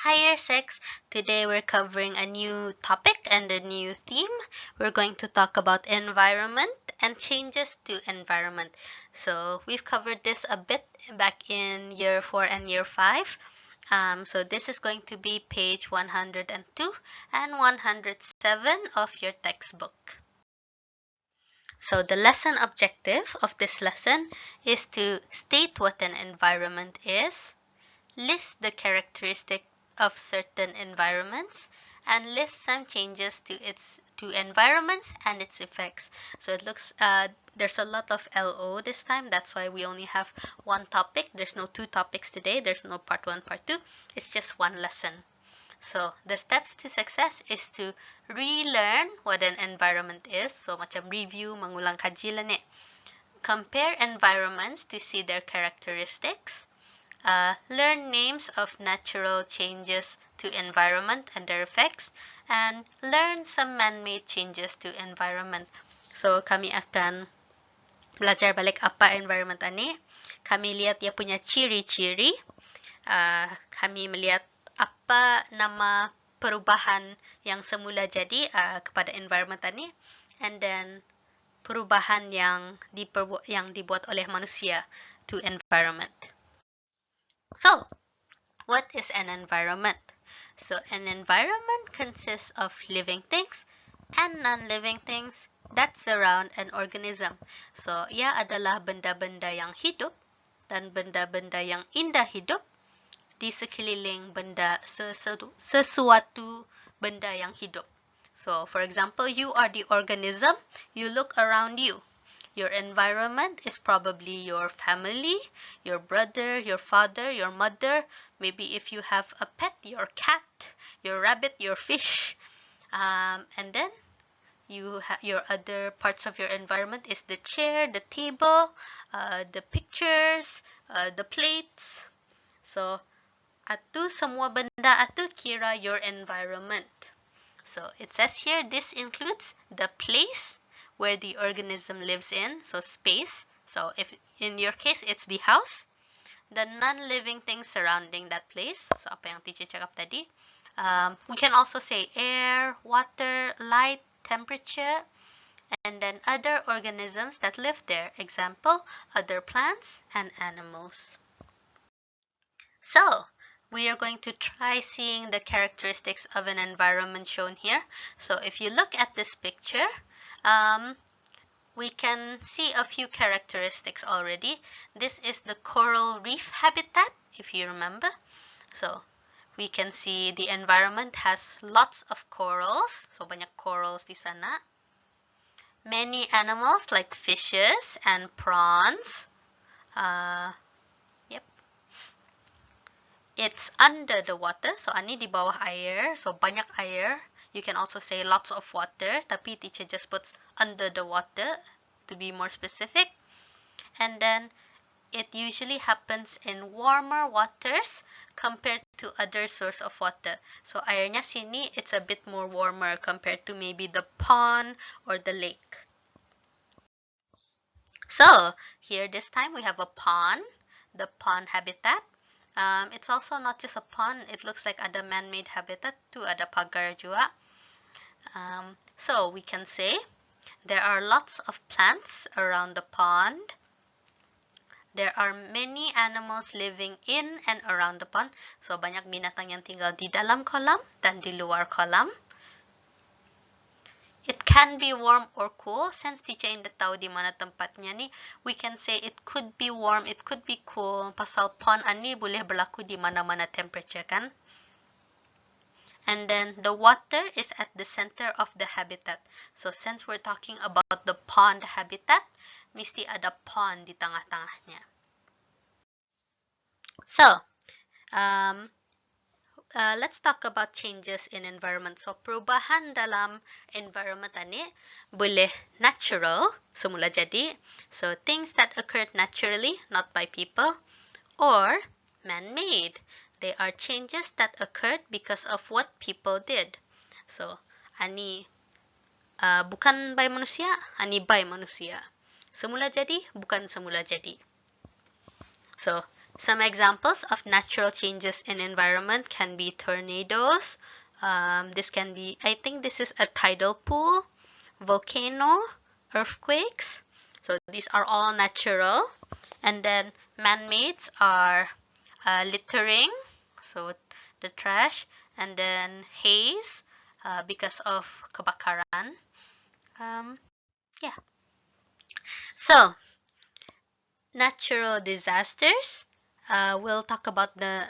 Hi, Year 6. Today we're covering a new topic and a new theme. We're going to talk about environment and changes to environment. So we've covered this a bit back in year 4 and year 5. So this is going to be page 102 and 107 of your textbook. So the lesson objective of this lesson is to state what an environment is, list the characteristics of certain environments, and list some changes to environments and its effects. So it looks there's a lot of LO this time. That's why we only have one topic. There's no two topics today. There's no part 1, part 2. It's just one lesson. So the steps to success is to relearn what an environment is. So macam review, mengulang kaji lang eh. Compare environments to see their characteristics. Learn names of natural changes to environment and their effects, and learn some man-made changes to environment. So, kami akan belajar balik apa environment ani. Kami lihat dia punya ciri-ciri. Kami melihat apa nama perubahan yang semula jadi kepada environment ani, and then perubahan yang dibuat oleh manusia to environment. So, what is an environment? So, an environment consists of living things and non-living things that surround an organism. So, ia adalah benda-benda yang hidup dan benda-benda yang indah hidup di sekeliling sesuatu benda yang hidup. So, for example, you are the organism. You look around you. Your environment is probably your family, your brother, your father, your mother. Maybe if you have a pet, your cat, your rabbit, your fish. And then your other parts of your environment is the chair, the table, the pictures, the plates. So, atu semua benda atu kira your environment. So, it says here this includes the place where the organism lives in, so space. So if in your case it's the house, the non-living things surrounding that place. So apa yang teacher cakap tadi. We can also say air, water, light, temperature, and then other organisms that live there. Example, other plants and animals. So we are going to try seeing the characteristics of an environment shown here. So if you look at this picture, we can see a few characteristics already. This is the coral reef habitat, if you remember. So we can see the environment has lots of corals. So banyak corals di sana. Many animals like fishes and prawns. Yep. It's under the water. So ani di bawah air. So banyak air. You can also say lots of water, tapi teacher just puts under the water to be more specific. And then it usually happens in warmer waters compared to other source of water. So airnya sini, it's a bit more warmer compared to maybe the pond or the lake. So here this time we have a pond, the pond habitat. It's also not just a pond, it looks like ada man-made habitat too, ada pagar juga. So we can say there are lots of plants around the pond. There are many animals living in and around the pond. So banyak binatang yang tinggal di dalam kolam dan di luar kolam. It can be warm or cool. Since teacher hindi tahu di mana tempatnya ni, we can say it could be warm, it could be cool. Pasal pond ani boleh berlaku di mana-mana temperature kan? And then the water is at the center of the habitat. So since we're talking about the pond habitat, mesti ada pond di tengah-tengahnya. So, let's talk about changes in environment. So perubahan dalam environment ani boleh natural, semula jadi. So things that occurred naturally, not by people, or man-made. They are changes that occurred because of what people did. So, ani bukan by manusia, ani by manusia. Semula jadi, bukan semula jadi. So, Some examples of natural changes in environment can be tornadoes. This can be, I think this is a tidal pool, volcano, earthquakes. So these are all natural. And then man-mades are littering, so the trash, and then haze because of kebakaran. Yeah. So natural disasters. We'll talk about the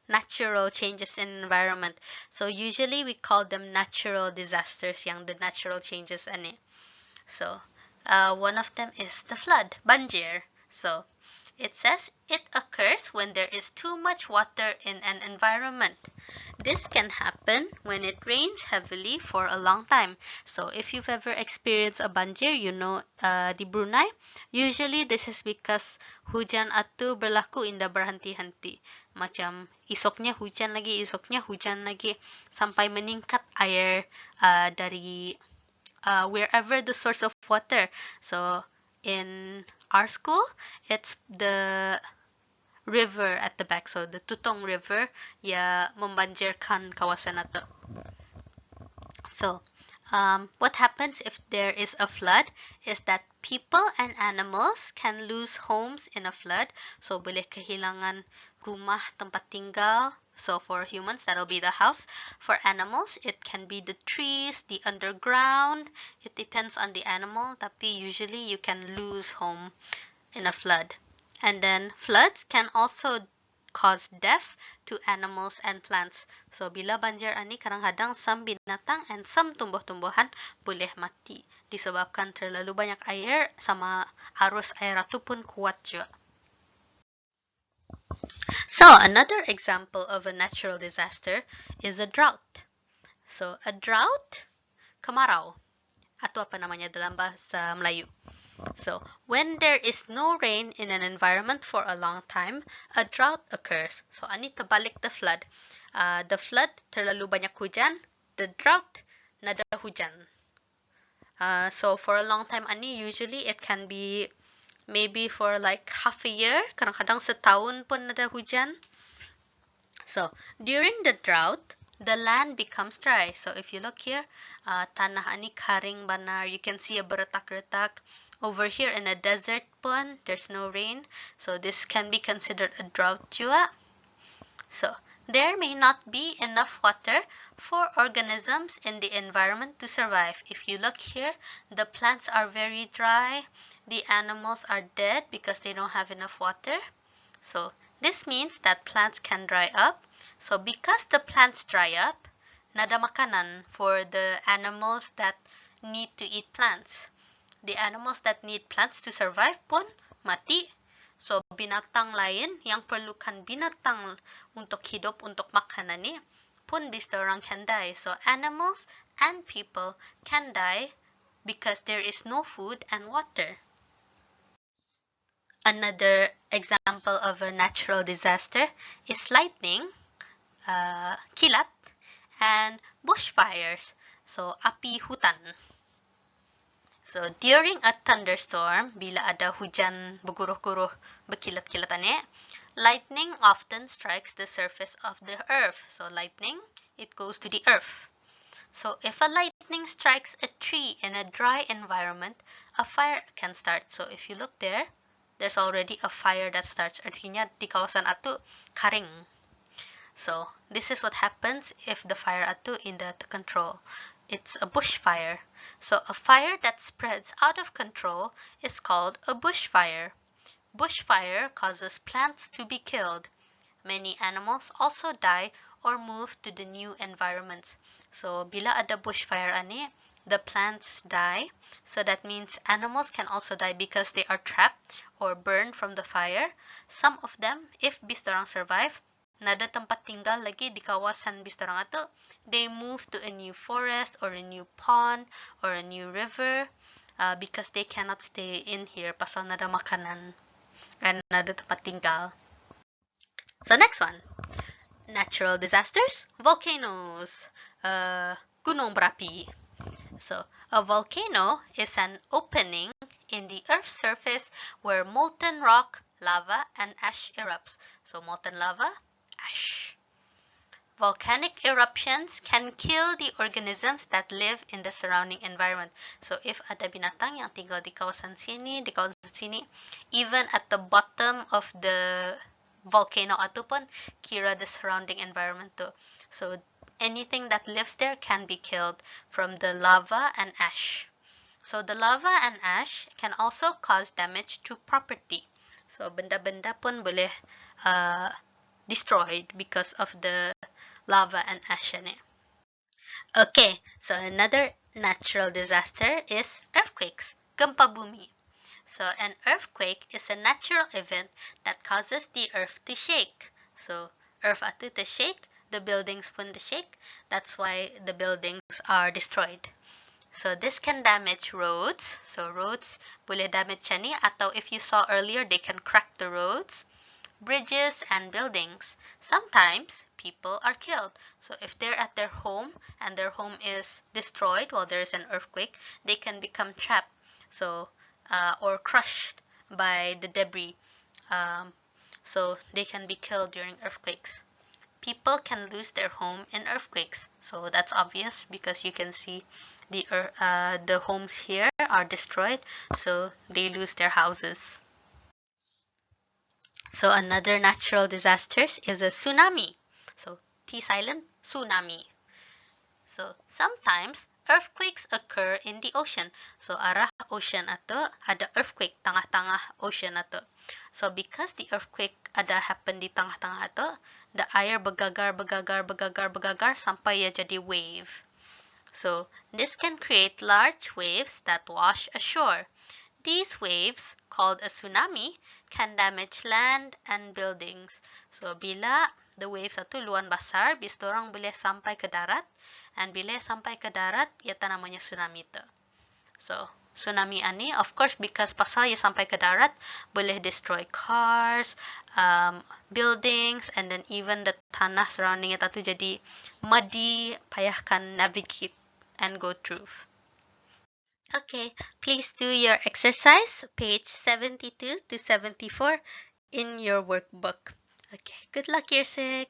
natural changes in environment. So usually we call them natural disasters, yang the natural changes ani. So one of them is the flood, banjir. So it says it occurs when there is too much water in an environment. This can happen when it rains heavily for a long time. So if you've ever experienced a banjir, you know di Brunei, usually this is because hujan atu berlaku indah berhenti-henti. Macam isoknya hujan lagi, sampai meningkat air dari wherever the source of water. So in our school, it's the river at the back. So the Tutong River, ya membanjirkan kawasan nato. So what happens if there is a flood is that people and animals can lose homes in a flood. So boleh kehilangan rumah tempat tinggal. So for humans, that'll be the house. For animals, it can be the trees, the underground. It depends on the animal, tapi usually you can lose home in a flood. And then floods can also cause death to animals and plants. So bila banjir ani kadang-kadang some binatang and some tumbuh-tumbuhan boleh mati disebabkan terlalu banyak air sama arus air itu pun kuat juga. So another example of a natural disaster is a drought. So a drought, kemarau atau apa namanya dalam bahasa Melayu. So when there is no rain in an environment for a long time, a drought occurs. So ani terbalik the flood. The flood terlalu banyak hujan, the drought nada hujan. So for a long time ani usually it can be maybe for like half a year, kadang-kadang setahun pun nada hujan. So during the drought, the land becomes dry. So if you look here, tanah ani karing banar. You can see a beretak-retak. Over here in a desert pun, there's no rain. So this can be considered a drought juga. So there may not be enough water for organisms in the environment to survive. If you look here, the plants are very dry. The animals are dead because they don't have enough water. So this means that plants can dry up. So because the plants dry up, nada makanan for the animals that need to eat plants. The animals that need plants to survive pun mati. So binatang lain yang perlukan binatang untuk hidup untuk makanan ni pun bisa orang can die. So animals and people can die because there is no food and water. Another example of a natural disaster is lightning, kilat, and bushfires. So api hutan. So during a thunderstorm, bila ada hujan berguruh-guruh berkilat-kilat ani, lightning often strikes the surface of the earth. So lightning, it goes to the earth. So if a lightning strikes a tree in a dry environment, a fire can start. So if you look there, there's already a fire that starts. Artinya di kawasan atu karing. So this is what happens if the fire atu indah terkontrol. It's a bushfire. So a fire that spreads out of control is called a bushfire. Bushfire causes plants to be killed. Many animals also die or move to the new environments. So bila ada bushfire ani, the plants die. So that means animals can also die because they are trapped or burned from the fire. Some of them, if bistorang survive, nada tempat tinggal lagi di kawasan bistorang ato, they move to a new forest or a new pond or a new river because they cannot stay in here pasal nada makanan and nada tempat tinggal. So next one, natural disasters, volcanoes, gunung berapi. So a volcano is an opening in the Earth's surface where molten rock, lava and ash erupts. So molten lava, ash. Volcanic eruptions can kill the organisms that live in the surrounding environment. So if ada binatang yang tinggal di kawasan sini, even at the bottom of the volcano ataupun kira the surrounding environment tu. So anything that lives there can be killed from the lava and ash. So the lava and ash can also cause damage to property. So benda-benda pun boleh destroyed because of the lava and ash in it. Okay, so another natural disaster is earthquakes, gempa bumi. So an earthquake is a natural event that causes the earth to shake. So earth atu to shake, the buildings pun to shake. That's why the buildings are destroyed. So this can damage roads. So roads boleh damage siya ni, atau if you saw earlier, they can crack the roads, bridges, and buildings. Sometimes people are killed. So if they're at their home and their home is destroyed while there is an earthquake, they can become trapped. So or crushed by the debris. So they can be killed during earthquakes. People can lose their home in earthquakes. So that's obvious because you can see the homes here are destroyed. So they lose their houses. So another natural disaster is a tsunami. So T silent, tsunami. So sometimes earthquakes occur in the ocean. So arah ocean ato ada earthquake tengah-tengah ocean ato. So because the earthquake ada happen di tengah-tengah ato, the air begagar sampai ia jadi wave. So this can create large waves that wash ashore. These waves, called a tsunami, can damage land and buildings. So bila the waves itu luan besar, bis dorang boleh sampai ke darat, and bila sampai ke darat, iata namanya tsunami tu. So tsunami ani, of course, because pasal ia sampai ke darat, boleh destroy cars, buildings, and then even the tanah surrounding it itu jadi muddy, payahkan navigate and go through. Okay, please do your exercise, page 72 to 74 in your workbook. Okay, good luck, year 6.